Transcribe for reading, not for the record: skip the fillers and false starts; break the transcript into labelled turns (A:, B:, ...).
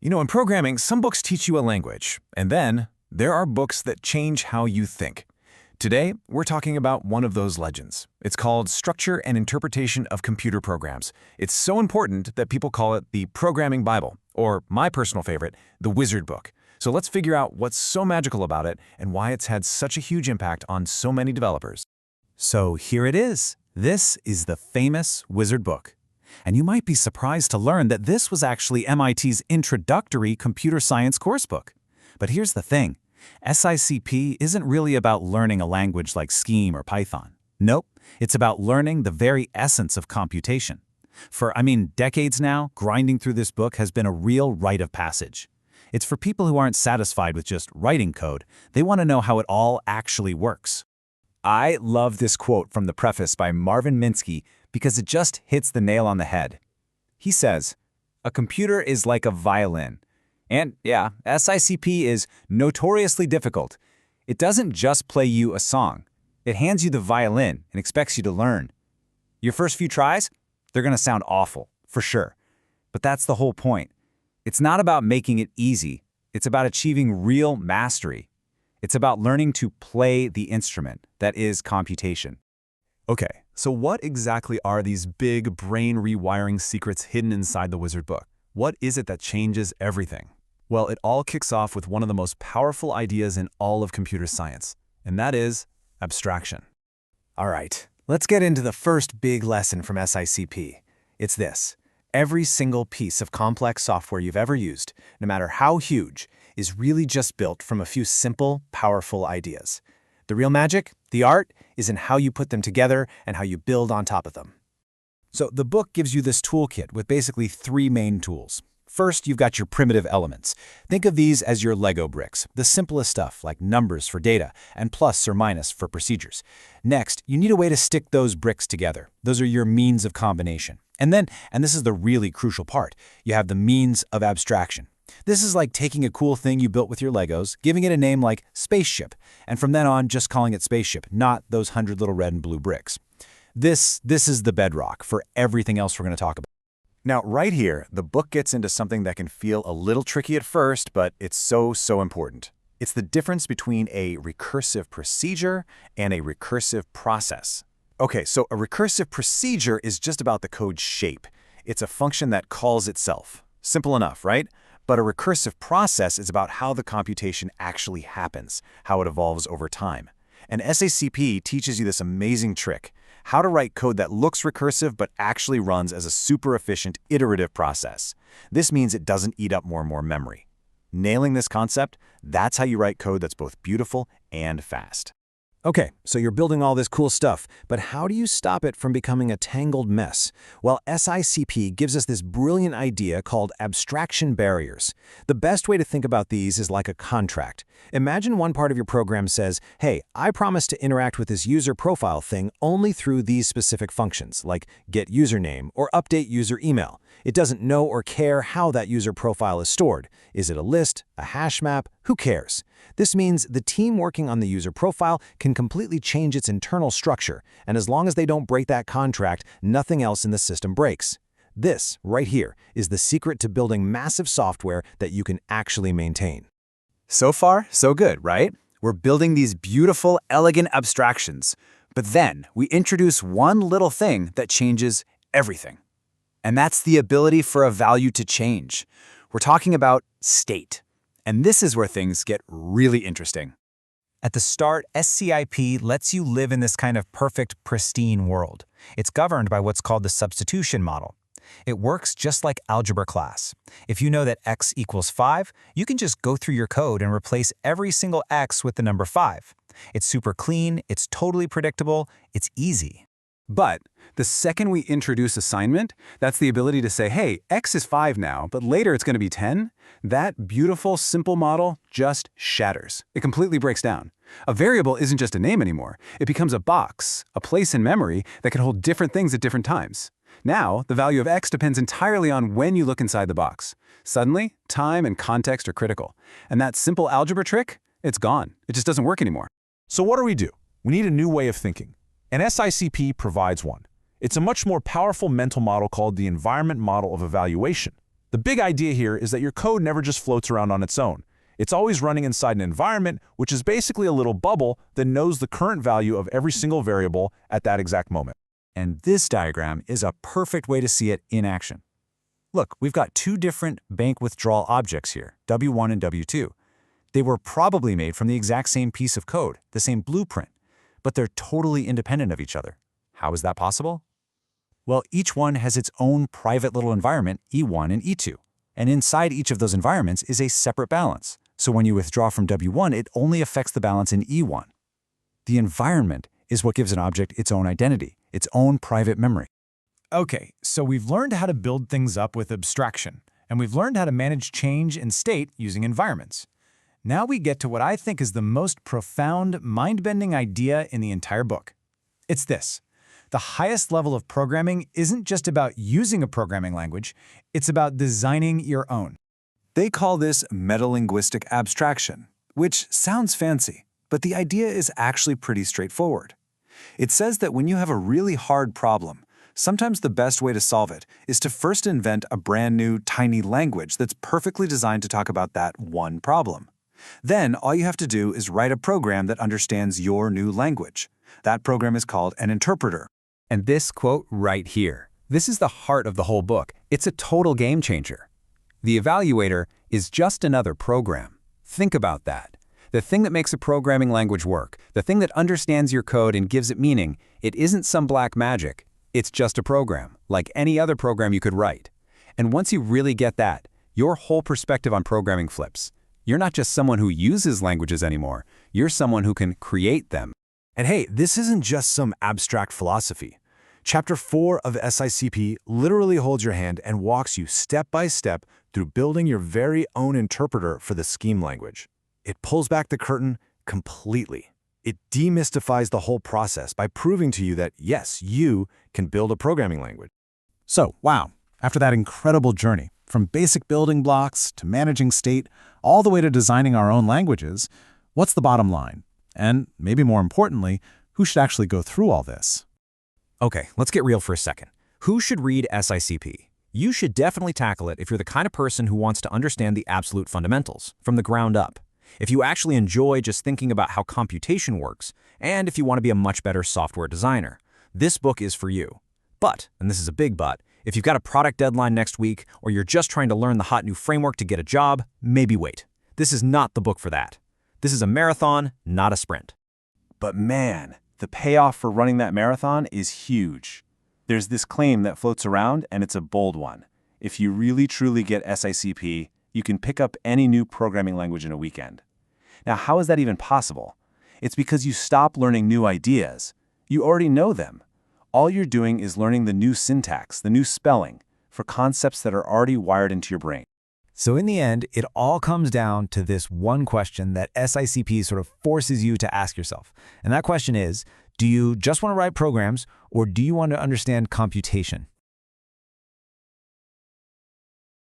A: In programming, some books teach you a language, and then there are books that change how you think. Today, we're talking about one of those legends. It's called Structure and Interpretation of Computer Programs. It's so important that people call it the Programming Bible, or my personal favorite, the Wizard Book. So let's figure out what's so magical about it and why it's had such a huge impact on so many developers. So here it is. This is the famous Wizard Book. And you might be surprised to learn that this was actually MIT's introductory computer science coursebook. But here's the thing. SICP isn't really about learning a language like Scheme or Python. Nope, it's about learning the very essence of computation. For, decades now, grinding through this book has been a real rite of passage. It's for people who aren't satisfied with just writing code. They want to know how it all actually works. I love this quote from the preface by Marvin Minsky because it just hits the nail on the head. He says, "A computer is like a violin." And yeah, SICP is notoriously difficult. It doesn't just play you a song. It hands you the violin and expects you to learn. Your first few tries, they're going to sound awful, for sure. But that's the whole point. It's not about making it easy. It's about achieving real mastery. It's about learning to play the instrument that is computation.
B: Okay, so what exactly are these big brain rewiring secrets hidden inside the Wizard Book? What is it that changes everything? Well, it all kicks off with one of the most powerful ideas in all of computer science, and that is abstraction.
A: All right, let's get into the first big lesson from SICP. It's this. Every single piece of complex software you've ever used, no matter how huge, is really just built from a few simple, powerful ideas. The real magic, the art, is in how you put them together and how you build on top of them. So the book gives you this toolkit with basically three main tools. First, you've got your primitive elements. Think of these as your Lego bricks, the simplest stuff like numbers for data and plus or minus for procedures. Next, you need a way to stick those bricks together. Those are your means of combination. And then, and this is the really crucial part, you have the means of abstraction. This is like taking a cool thing you built with your Legos, giving it a name like spaceship, and from then on just calling it spaceship, not those 100 little red and blue bricks. This is the bedrock for everything else we're going to talk about. Now, right here, the book gets into something that can feel a little tricky at first, but it's so important. It's the difference between a recursive procedure and a recursive process. Okay, so a recursive procedure is just about the code's shape. It's a function that calls itself. Simple enough, right? But a recursive process is about how the computation actually happens, how it evolves over time. And SICP teaches you this amazing trick, how to write code that looks recursive but actually runs as a super efficient iterative process. This means it doesn't eat up more and more memory. Nailing this concept, that's how you write code that's both beautiful and fast. Okay, so you're building all this cool stuff, but how do you stop it from becoming a tangled mess? Well, SICP gives us this brilliant idea called abstraction barriers. The best way to think about these is like a contract. Imagine one part of your program says, hey, I promise to interact with this user profile thing only through these specific functions, like get username or update user email. It doesn't know or care how that user profile is stored. Is it a list, a hash map? Who cares? This means the team working on the user profile can completely change its internal structure, and as long as they don't break that contract, nothing else in the system breaks. This, right here, is the secret to building massive software that you can actually maintain. So far, so good, right? We're building these beautiful, elegant abstractions, but then we introduce one little thing that changes everything. And that's the ability for a value to change. We're talking about state. And this is where things get really interesting. At the start, SICP lets you live in this kind of perfect, pristine world. It's governed by what's called the substitution model. It works just like algebra class. If you know that x equals 5, you can just go through your code and replace every single x with the number 5. It's super clean, it's totally predictable, it's easy.
B: But the second we introduce assignment, that's the ability to say, hey, x is 5 now, but later it's going to be 10, that beautiful, simple model just shatters. It completely breaks down. A variable isn't just a name anymore. It becomes a box, a place in memory that can hold different things at different times. Now, the value of x depends entirely on when you look inside the box. Suddenly, time and context are critical. And that simple algebra trick, it's gone. It just doesn't work anymore.
C: So what do? We need a new way of thinking. And SICP provides one. It's a much more powerful mental model called the environment model of evaluation. The big idea here is that your code never just floats around on its own. It's always running inside an environment, which is basically a little bubble that knows the current value of every single variable at that exact moment.
B: And this diagram is a perfect way to see it in action. Look, we've got two different bank withdrawal objects here, W1 and W2. They were probably made from the exact same piece of code, the same blueprint, but they're totally independent of each other. How is that possible? Well, each one has its own private little environment, E1 and E2. And inside each of those environments is a separate balance. So when you withdraw from W1, it only affects the balance in E1. The environment is what gives an object its own identity, its own private memory.
A: Okay, so we've learned how to build things up with abstraction, and we've learned how to manage change and state using environments. Now we get to what I think is the most profound, mind-bending idea in the entire book. It's this. The highest level of programming isn't just about using a programming language, it's about designing your own.
B: They call this metalinguistic abstraction, which sounds fancy, but the idea is actually pretty straightforward. It says that when you have a really hard problem, sometimes the best way to solve it is to first invent a brand new, tiny language that's perfectly designed to talk about that one problem. Then all you have to do is write a program that understands your new language. That program is called an interpreter.
D: And this quote right here, this is the heart of the whole book. It's a total game changer. The evaluator is just another program. Think about that. The thing that makes a programming language work, the thing that understands your code and gives it meaning, it isn't some black magic. It's just a program, like any other program you could write. And once you really get that, your whole perspective on programming flips. You're not just someone who uses languages anymore. You're someone who can create them.
A: And hey, this isn't just some abstract philosophy. Chapter 4 of SICP literally holds your hand and walks you step by step through building your very own interpreter for the scheme language. It pulls back the curtain completely. It demystifies the whole process by proving to you that, yes, you can build a programming language.
E: So, wow, after that incredible journey, from basic building blocks to managing state, all the way to designing our own languages, what's the bottom line? And maybe more importantly, who should actually go through all this?
F: Okay, let's get real for a second. Who should read SICP? You should definitely tackle it if you're the kind of person who wants to understand the absolute fundamentals, from the ground up. If you actually enjoy just thinking about how computation works, and if you want to be a much better software designer, this book is for you. But, and this is a big but, if you've got a product deadline next week, or you're just trying to learn the hot new framework to get a job, maybe wait. This is not the book for that. This is a marathon, not a sprint.
B: But man, the payoff for running that marathon is huge. There's this claim that floats around, and it's a bold one. If you really truly get SICP, you can pick up any new programming language in a weekend. Now, how is that even possible? It's because you stop learning new ideas. You already know them. All you're doing is learning the new syntax, the new spelling, for concepts that are already wired into your brain.
A: So in the end, it all comes down to this one question that SICP sort of forces you to ask yourself. And that question is, do you just want to write programs, or do you want to understand computation?